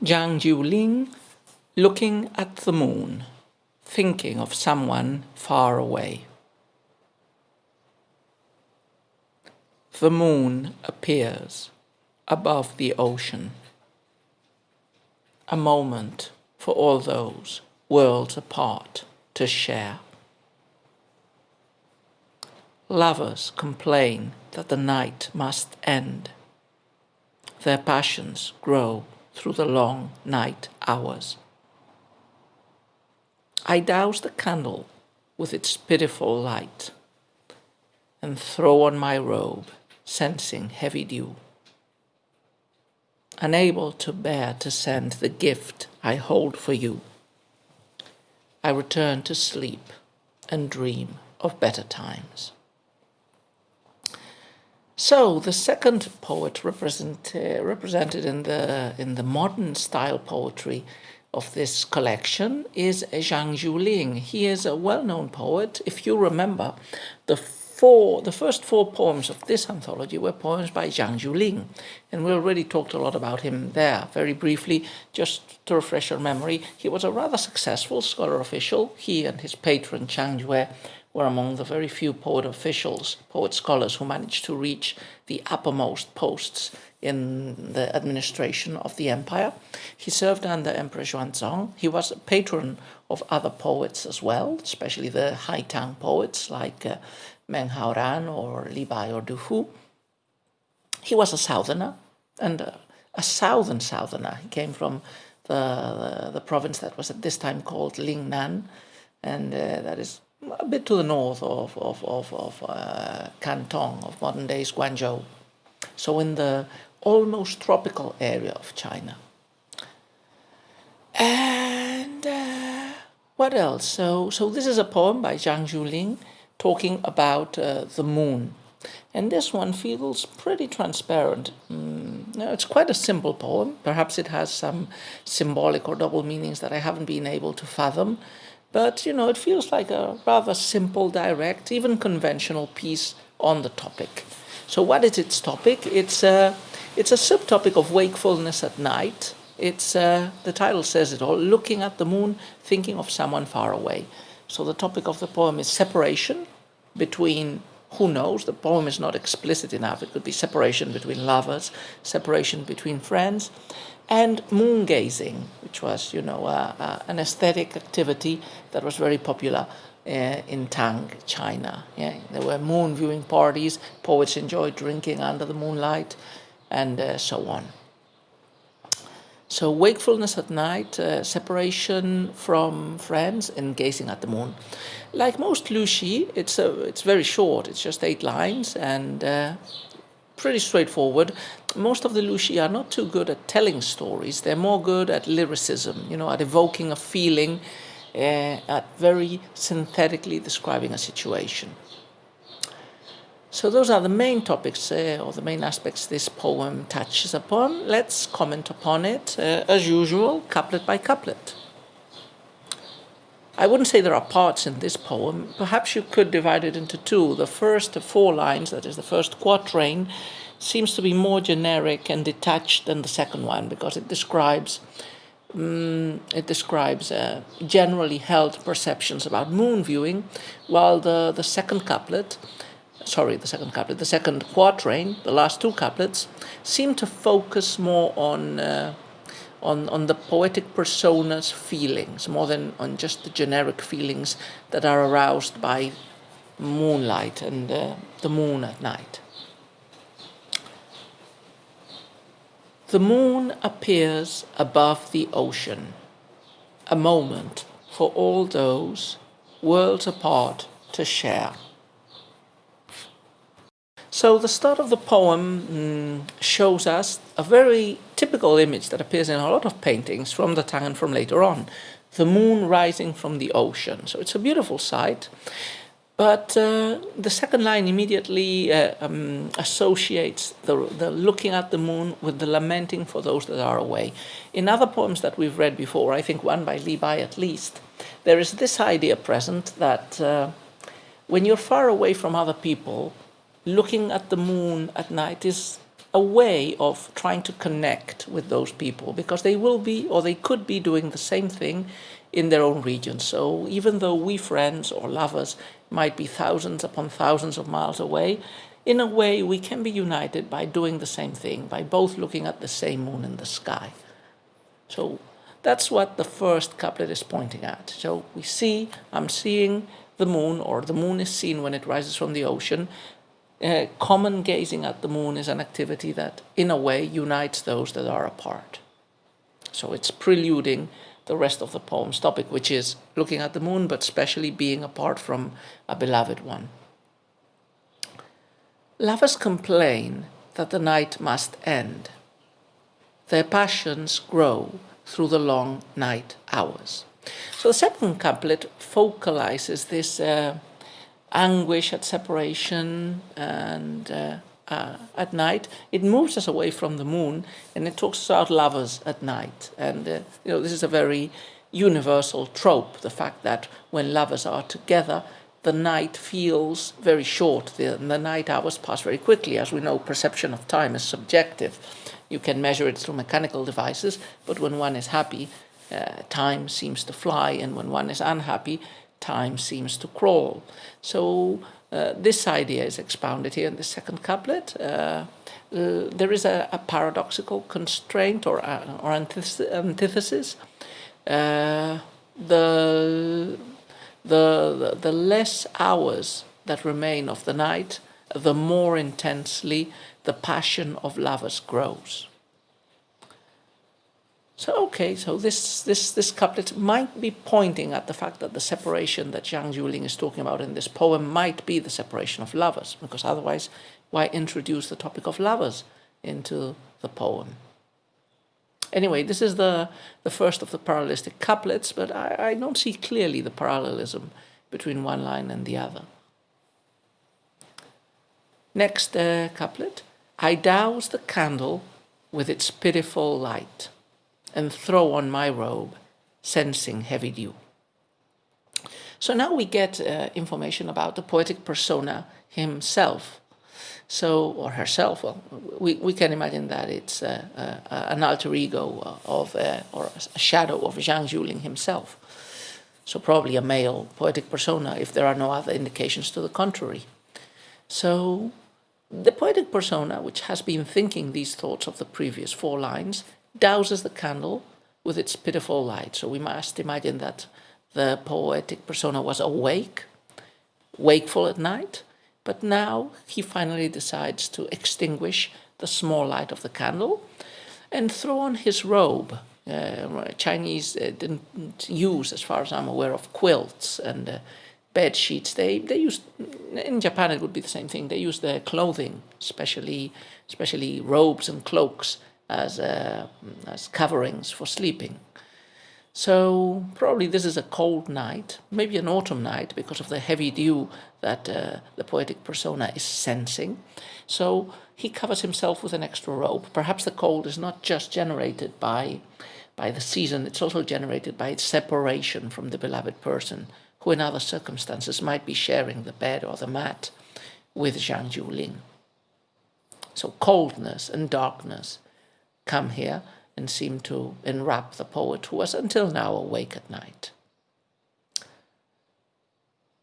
Jiuling, looking at the moon, thinking of someone far away. The moon appears above the ocean. A moment for all those worlds apart to share. Lovers complain that the night must end. Their passions grow through the long night hours. I douse the candle with its pitiful light and throw on my robe, sensing heavy dew. Unable to bear to send the gift I hold for you, I return to sleep and dream of better times. So the second poet represented in the modern style poetry of this collection is Zhang Jiuling. He is a well-known poet. If you remember, the first four poems of this anthology were poems by Zhang Jiuling, and we already talked a lot about him there. Very briefly, just to refresh your memory, he was a rather successful scholar official. He and his patron Zhang were among the very few poet scholars who managed to reach the uppermost posts in the administration of the empire. He served under Emperor Zhang. He was a patron of other poets as well, especially the High Tang poets like Meng Haoran or Li Bai or Du Fu. He was a southerner, and a southern southerner. He came from the province that was at this time called Lingnan, and that is a bit to the north of Canton, of modern days Guangzhou. So in the almost tropical area of China. And what else? So this is a poem by Zhang Jiuling talking about the moon. And this one feels pretty transparent. It's quite a simple poem. Perhaps it has some symbolic or double meanings that I haven't been able to fathom. But, it feels like a rather simple, direct, even conventional piece on the topic. So what is its topic? It's a subtopic of wakefulness at night. It's the title says it all, looking at the moon, thinking of someone far away. So the topic of the poem is separation between, who knows, the poem is not explicit enough. It could be separation between lovers, separation between friends, and moon gazing, which was, an aesthetic activity that was very popular in Tang, China. Yeah, there were moon viewing parties. Poets enjoyed drinking under the moonlight, and so on. So wakefulness at night, separation from friends, and gazing at the moon. Like most Lu Xi, it's very short. It's just 8 lines and pretty straightforward. Most of the Lu Xi are not too good at telling stories. They're more good at lyricism, at evoking a feeling, at very synthetically describing a situation. So those are the main topics or the main aspects this poem touches upon. Let's comment upon it, as usual, couplet by couplet. I wouldn't say there are parts in this poem. Perhaps you could divide it into 2. The first 4 lines, that is the first quatrain, seems to be more generic and detached than the second one because it describes generally held perceptions about moon viewing, while the second quatrain, the last 2 couplets, seem to focus more on the poetic persona's feelings, more than on just the generic feelings that are aroused by moonlight and the moon at night. The moon appears above the ocean, a moment for all those worlds apart to share. So the start of the poem shows us a very typical image that appears in a lot of paintings from the Tang and from later on, the moon rising from the ocean. So it's a beautiful sight. But the second line immediately associates the looking at the moon with the lamenting for those that are away. In other poems that we've read before, I think one by Li Bai at least, there is this idea present that when you're far away from other people, looking at the moon at night is a way of trying to connect with those people, because they will be, or they could be, doing the same thing in their own region. So even though we friends or lovers might be thousands upon thousands of miles away, in a way we can be united by doing the same thing, by both looking at the same moon in the sky. So that's what the first couplet is pointing at. So we see, I'm seeing the moon, or the moon is seen when it rises from the ocean. Common gazing at the moon is an activity that, in a way, unites those that are apart. So it's preluding the rest of the poem's topic, which is looking at the moon, but especially being apart from a beloved one. Lovers complain that the night must end. Their passions grow through the long night hours. So the second couplet focalizes this anguish at separation and at night. It moves us away from the moon, and it talks about lovers at night. And this is a very universal trope, the fact that when lovers are together, the night feels very short. The night hours pass very quickly. As we know, perception of time is subjective. You can measure it through mechanical devices, but when one is happy, time seems to fly, and when one is unhappy, time seems to crawl. So this idea is expounded here in the second couplet. There is a paradoxical constraint or antithesis. The less hours that remain of the night, the more intensely the passion of lovers grows. So this couplet might be pointing at the fact that the separation that Zhang Jiuling is talking about in this poem might be the separation of lovers, because otherwise, why introduce the topic of lovers into the poem? Anyway, this is the first of the parallelistic couplets, but I don't see clearly the parallelism between one line and the other. Next couplet. I douse the candle with its pitiful light, and throw on my robe, sensing heavy dew. So now we get information about the poetic persona himself. So, or herself. Well, we can imagine that it's an alter ego or a shadow of Zhang Jiuling himself. So probably a male poetic persona, if there are no other indications to the contrary. So the poetic persona, which has been thinking these thoughts of the previous 4 lines, douses the candle with its pitiful light. So we must imagine that the poetic persona was awake, wakeful at night, but now he finally decides to extinguish the small light of the candle and throw on his robe. Chinese didn't use, as far as I'm aware, of quilts and bed sheets. They used, in Japan it would be the same thing, they used their clothing, especially robes and cloaks, as coverings for sleeping. So probably this is a cold night, maybe an autumn night, because of the heavy dew that the poetic persona is sensing. So he covers himself with an extra robe. Perhaps the cold is not just generated by the season, it's also generated by its separation from the beloved person, who in other circumstances might be sharing the bed or the mat with Zhang Jiuling. So coldness and darkness come here and seem to enwrap the poet, who was until now awake at night.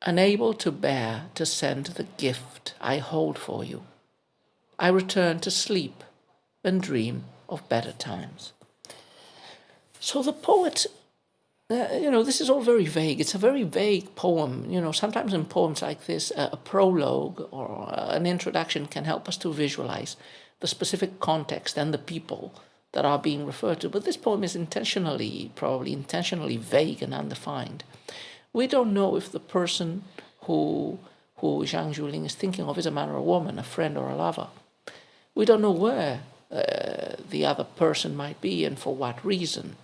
Unable to bear to send the gift I hold for you, I return to sleep and dream of better times. So the poet, this is all very vague. It's a very vague poem. Sometimes in poems like this, a prologue or an introduction can help us to visualize the specific context and the people that are being referred to. But this poem is probably intentionally vague and undefined. We don't know if the person who Zhang Jiuling is thinking of is a man or a woman, a friend or a lover. We don't know where the other person might be and for what reason.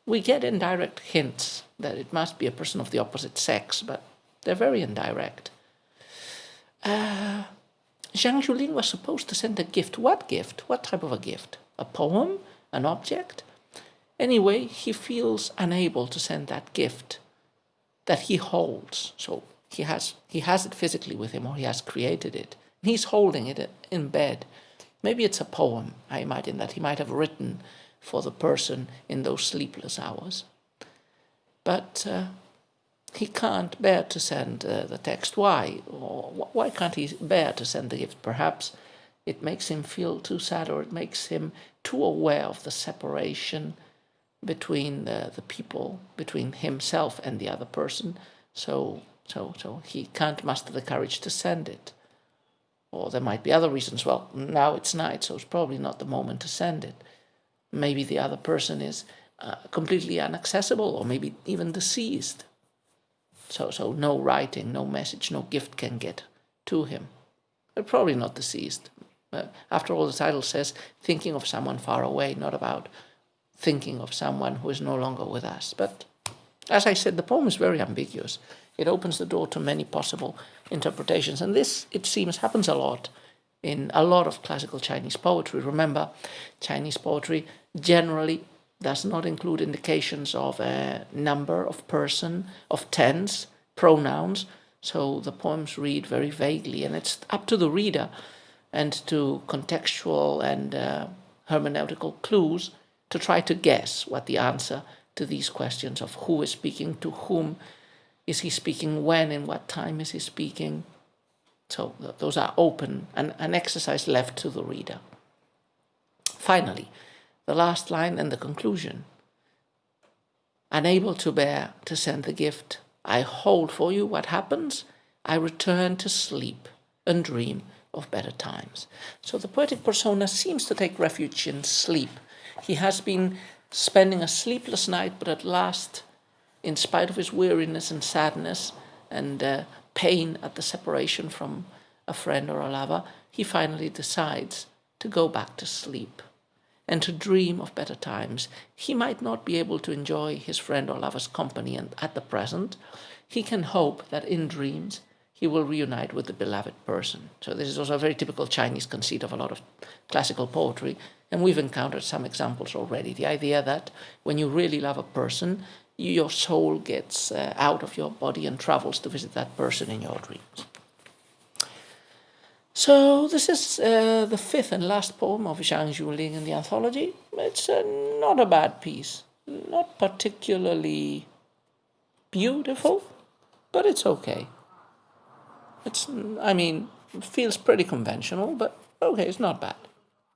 We get indirect hints that it must be a person of the opposite sex, but they're very indirect. Zhang Jiuling was supposed to send a gift. What gift? What type of a gift? A poem? An object? Anyway, he feels unable to send that gift that he holds. So he has it physically with him, or he has created it. He's holding it in bed. Maybe it's a poem, I imagine, that he might have written for the person in those sleepless hours. But he can't bear to send the text. Why? Or why can't he bear to send the gift? Perhaps it makes him feel too sad, or it makes him too aware of the separation between the people, between himself and the other person. So he can't muster the courage to send it. Or there might be other reasons. Well, now it's night, so it's probably not the moment to send it. Maybe the other person is completely inaccessible, or maybe even deceased. So no writing, no message, no gift can get to him. They're probably not deceased. After all, the title says, thinking of someone far away, not about thinking of someone who is no longer with us. But as I said, the poem is very ambiguous. It opens the door to many possible interpretations. And this, it seems, happens a lot in a lot of classical Chinese poetry. Remember, Chinese poetry generally does not include indications of a number, of person, of tense, pronouns. So the poems read very vaguely, and it's up to the reader and to contextual and hermeneutical clues to try to guess what the answer to these questions of who is speaking, to whom is he speaking, when, in what time is he speaking. So those are open, and an exercise left to the reader. Finally, the last line and the conclusion. Unable to bear to send the gift, I hold for you what happens. I return to sleep and dream of better times. So the poetic persona seems to take refuge in sleep. He has been spending a sleepless night, but at last, in spite of his weariness and sadness and pain at the separation from a friend or a lover, he finally decides to go back to sleep and to dream of better times. He might not be able to enjoy his friend or lover's company and at the present. He can hope that in dreams he will reunite with the beloved person. So this is also a very typical Chinese conceit of a lot of classical poetry, and we've encountered some examples already. The idea that when you really love a person, your soul gets out of your body and travels to visit that person in your dreams. So this is the fifth and last poem of Zhang Jiuling in the anthology. It's not a bad piece, not particularly beautiful, but it's okay. It feels pretty conventional, but okay, it's not bad.